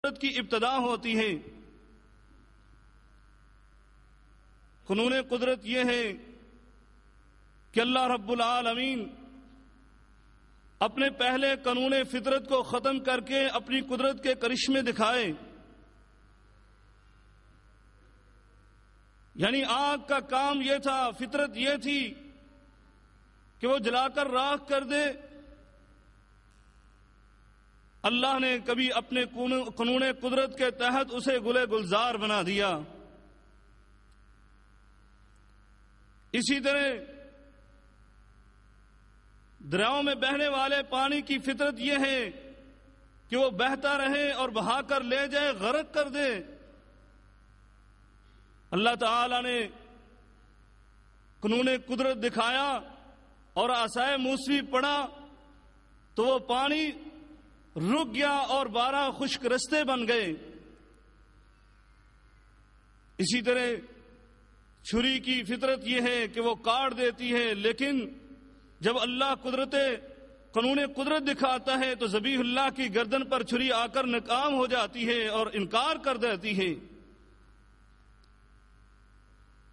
قدرت کی ابتدا ہوتی ہے۔ قانون قدرت یہ ہے کہ اللہ رب العالمین اپنے پہلے قانون فطرت کو ختم کر کے اپنی قدرت کے کرشمے دکھائے۔ یعنی آگ کا کام یہ تھا، فطرت یہ تھی کہ وہ جلا کر راکھ کر دے۔ اللہ نے کبھی اپنے قانون قدرت کے تحت اسے گلے گلزار بنا دیا۔ اسی طرح دریاؤں میں بہنے والے پانی کی فطرت یہ ہے کہ وہ بہتا رہے اور بہا کر لے جائے، غرق کر دے۔ اللہ تعالی نے قانون قدرت دکھایا اور عصائے موسوی پڑا تو وہ پانی رک گیا اور 12 خشک رستے بن گئے۔ اسی طرح چھری کی فطرت یہ ہے کہ وہ کاٹ دیتی ہے، لیکن جب اللہ قانون قدرت دکھاتا ہے تو ذبیح اللہ کی گردن پر چھری آ کر ناکام ہو جاتی ہے اور انکار کر دیتی ہے۔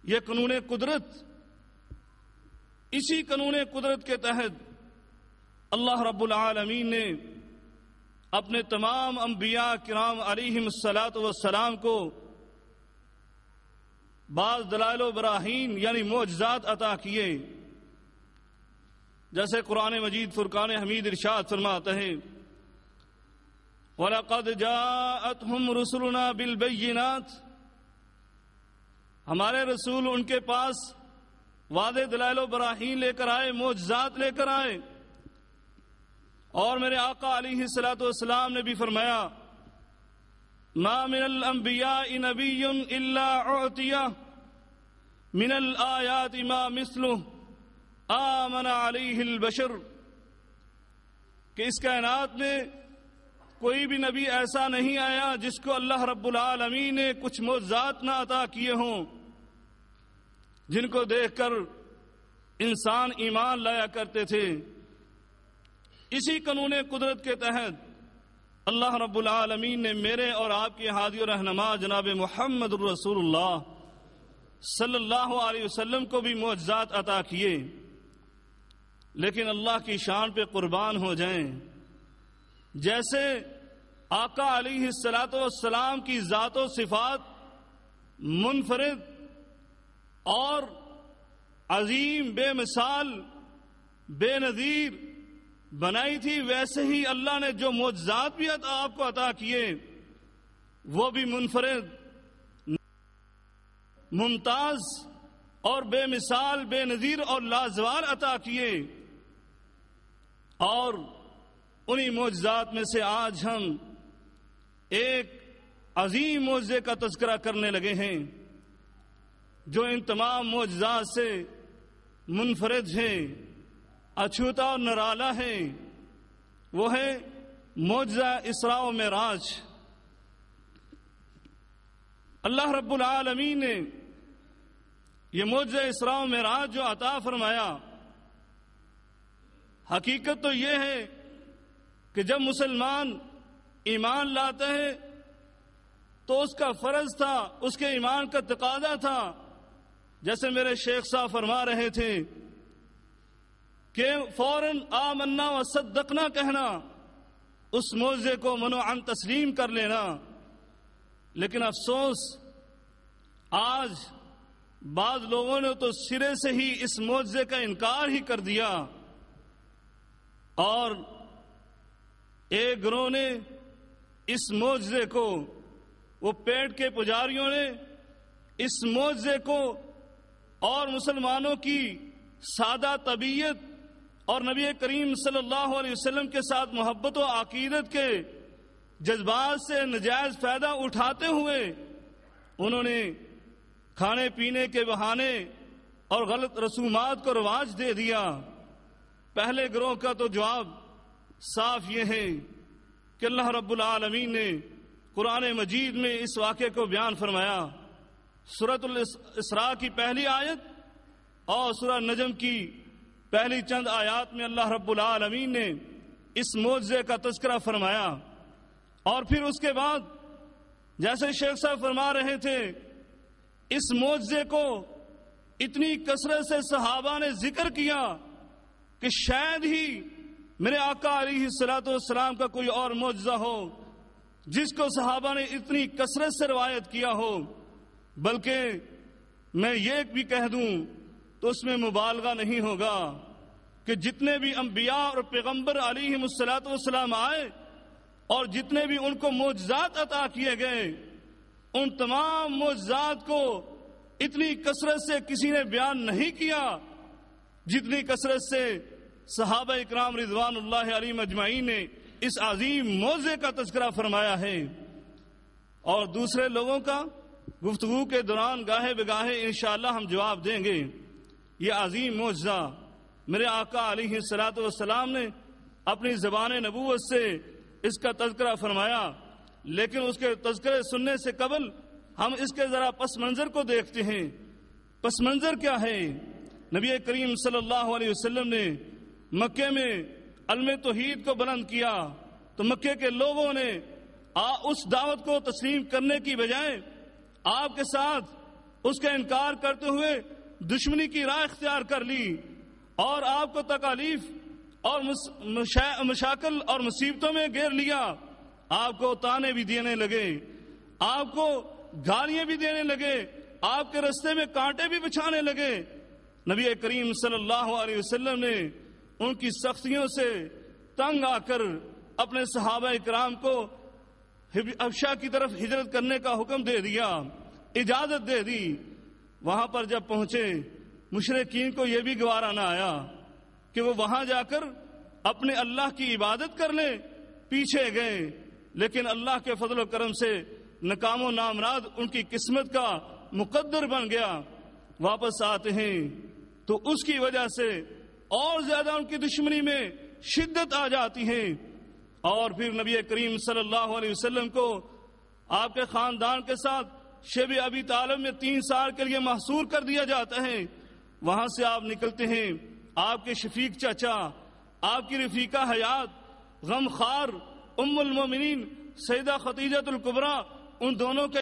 یہ قانون قدرت، اسی قانون قدرت کے تحت اللہ رب العالمین نے اپنے تمام انبیاء کرام علیہم الصلاۃ والسلام کو بعض دلائل و براہین یعنی معجزات عطا کیے۔ جیسے قرآن مجید فرقان حمید ارشاد فرماتا ہے وَلَقَدْ جَاءَتْهُمْ رُسُلُنَا بِالْبَيِّنَاتِ، ہمارے رسول ان کے پاس واضح دلائل و براہین لے کر آئے، معجزات لے کر آئے۔ اور میرے آقا علیہ الصلوۃ والسلام نے بھی فرمایا ما من الانبیاء نبی الا اعطی من الآیات ما مثلہ آمن علیہ البشر، کہ اس کائنات میں کوئی بھی نبی ایسا نہیں آیا جس کو اللہ رب العالمین نے کچھ معجزات نہ عطا کیے ہوں جن کو دیکھ کر انسان ایمان لایا کرتے تھے۔ اسی قانون قدرت کے تحت اللہ رب العالمین نے میرے اور آپ کے ہادی و رہنما جناب محمد الرسول اللہ صلی اللہ علیہ وسلم کو بھی معجزات عطا کیے۔ لیکن اللہ کی شان پہ قربان ہو جائیں، جیسے آقا علیہ الصلوۃ والسلام کی ذات و صفات منفرد اور عظیم، بے مثال، بے نظیر بنائی تھی، ویسے ہی اللہ نے جو معجزات بھی آپ کو عطا کیے وہ بھی منفرد، ممتاز اور بے مثال، بے نظیر اور لازوال عطا کیے۔ اور انہی معجزات میں سے آج ہم ایک عظیم معجزے کا تذکرہ کرنے لگے ہیں جو ان تمام معجزات سے منفرد ہے، اچھوتا اور نرالا ہے۔ وہ ہے معجزہ اسراء و معراج۔ اللہ رب العالمین نے یہ معجزہ اسراء و معراج جو عطا فرمایا، حقیقت تو یہ ہے کہ جب مسلمان ایمان لاتا ہے تو اس کا فرض تھا، اس کے ایمان کا تقاضا تھا، جیسے میرے شیخ صاحب فرما رہے تھے کہ فوراً آمنا و صدقنا کہنا، اس معجزے کو منوعاً تسلیم کر لینا۔ لیکن افسوس آج بعض لوگوں نے تو سرے سے ہی اس معجزے کا انکار ہی کر دیا، اور ایک گروہ نے اس معجزے کو، وہ پیٹ کے پجاریوں نے اس معجزے کو اور مسلمانوں کی سادہ طبیعت اور نبی کریم صلی اللہ علیہ وسلم کے ساتھ محبت و عقیدت کے جذبات سے نجائز فائدہ اٹھاتے ہوئے انہوں نے کھانے پینے کے بہانے اور غلط رسومات کو رواج دے دیا۔ پہلے گروہ کا تو جواب صاف یہ ہے کہ اللہ رب العالمین نے قرآن مجید میں اس واقعے کو بیان فرمایا۔ سورۃ الاسراء کی پہلی آیت اور سورہ نجم کی پہلی چند آیات میں اللہ رب العالمین نے اس معجزے کا تذکرہ فرمایا، اور پھر اس کے بعد جیسے شیخ صاحب فرما رہے تھے، اس معجزے کو اتنی کثرت سے صحابہ نے ذکر کیا کہ شاید ہی میرے آقا علیہ الصلوۃ والسلام کا کوئی اور معجزہ ہو جس کو صحابہ نے اتنی کثرت سے روایت کیا ہو۔ بلکہ میں یہ بھی کہہ دوں تو اس میں مبالغہ نہیں ہوگا کہ جتنے بھی انبیاء اور پیغمبر علیہ الصلوۃ والسلام آئے اور جتنے بھی ان کو معجزات عطا کیے گئے، ان تمام معجزات کو اتنی کثرت سے کسی نے بیان نہیں کیا جتنی کثرت سے صحابہ اکرام رضوان اللہ علیہم اجمعین نے اس عظیم معجزے کا تذکرہ فرمایا ہے۔ اور دوسرے لوگوں کا گفتگو کے دوران گاہے بگاہے انشاءاللہ ہم جواب دیں گے۔ یہ عظیم معجزہ میرے آقا علیہ الصلوۃ والسلام نے اپنی زبان نبوت سے اس کا تذکرہ فرمایا، لیکن اس کے تذکرے سننے سے قبل ہم اس کے ذرا پس منظر کو دیکھتے ہیں۔ پس منظر کیا ہے؟ نبی کریم صلی اللہ علیہ وسلم نے مکے میں علم توحید کو بلند کیا تو مکے کے لوگوں نے اس دعوت کو تسلیم کرنے کی بجائے آپ کے ساتھ اس کا انکار کرتے ہوئے دشمنی کی راہ اختیار کر لی اور آپ کو تکالیف اور مشاکل اور مصیبتوں میں گھیر لیا۔ آپ کو تانے بھی دینے لگے، آپ کو گالیاں بھی دینے لگے، آپ کے رستے میں کانٹے بھی بچھانے لگے۔ نبی کریم صلی اللہ علیہ وسلم نے ان کی سختیوں سے تنگ آ کر اپنے صحابہ اکرام کو حبشہ کی طرف ہجرت کرنے کا حکم دے دیا، اجازت دے دی۔ وہاں پر جب پہنچے مشرکین کو یہ بھی گوارا نہ آیا کہ وہ وہاں جا کر اپنے اللہ کی عبادت کر لیں، پیچھے گئے، لیکن اللہ کے فضل و کرم سے ناکام و نامراد ان کی قسمت کا مقدر بن گیا۔ واپس آتے ہیں تو اس کی وجہ سے اور زیادہ ان کی دشمنی میں شدت آ جاتی ہے، اور پھر نبی کریم صلی اللہ علیہ وسلم کو آپ کے خاندان کے ساتھ شیب ابی طالب میں 3 سال کے لیے محصور کر دیا جاتا ہے۔ وہاں سے آپ نکلتے ہیں، آپ کے شفیق چچا، آپ کی رفیقہ حیات، غم خار ام المومنین سیدہ خدیجہ الکبریٰ، ان دونوں کے